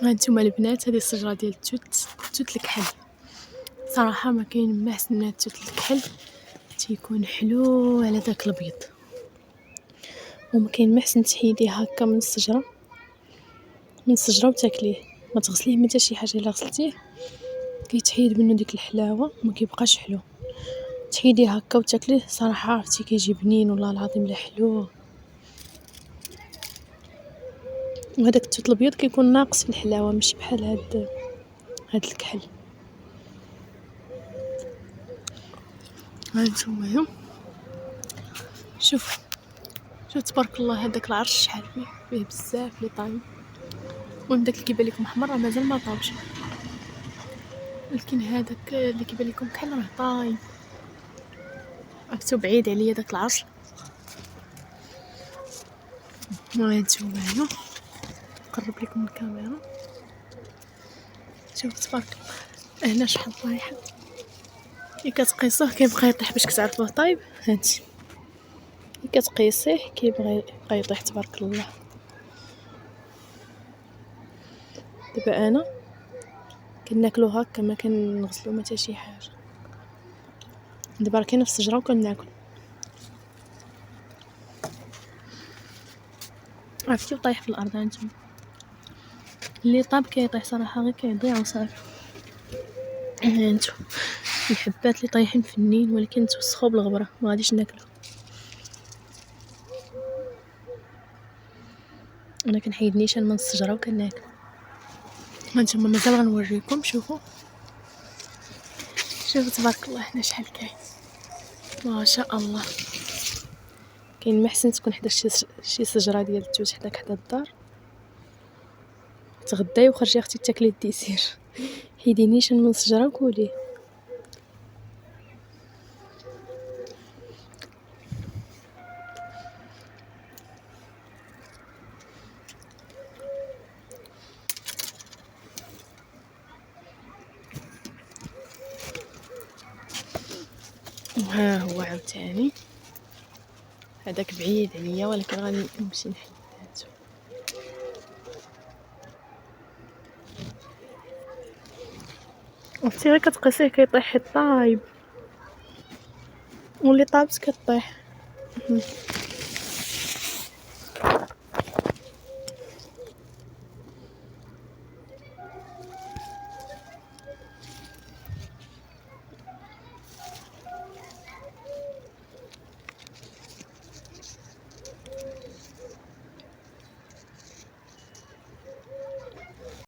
هانتوما البنات، هذه الشجره ديال التوت الكحل. صراحه ما كاين ما احسن من التوت الكحل، تيكون حلو على داك الابيض. وما كاين ما احسن تحيديه هكا من الشجره وتاكليه، ما تغسليه ما حتى شي حاجه. الا غسلتيه كيتحيد منه ديك الحلاوه وما كيبقاش حلو. تحيديه هكا وتاكليه، صراحه عرفتي كيجي بنين والله العظيم لا حلو. وهداك التوت الابيض كيكون ناقص في الحلاوه، مش بحال هاد الكحل. هانتوما شوف تبارك الله، هذاك العرش شحال فيه بزاف لي طايب. المهم داك اللي كيبان لكم احمر راه مازال ما طابش، ولكن هذاك اللي كيبان لكم كحل راه طايب. عرفتو بعيد عليا داك العرش. وهانتوما نقرب لكم الكاميرا، شوف تبارك الله هنا شحال طايحه. كي كتقيسوه كيبقى يطيح باش كتعرفوه طايب. هانتي كي كتقيسيه كيبغي يبقى يطيح تبارك الله. دابا انا كناكلو هكا، ما كنغسلو ما حتى شي حاجه. دابا راه كاينه في الشجره وكناكل. عرفتي طايح في الارض. هانتوما اللي طاب كيطيح صراحه، غير كيضيع وصافي. هانتوما الحبات اللي طايحين فنين، ولكن توسخوا بالغبره، ما غاديش ناكلو. انا كنحيد نيشان من الشجره وكناكل. هانتوما مازال غنوريكم. شوفوا تبارك الله هنا شحال كاين، ما شاء الله. كاين ما حسن تكون حدا شي شجره ديال التوت حدا الدار، تغداي وخرجي اختي تاكلي الديسير. حيدي نيشان من الشجره وكوليه. وها هو عاوتاني هذاك بعيد عليا، ولكن غادي نمشي نحيد. عرفتي غير كتقيسيه كيطيح طايب، واللي طابت كطيح.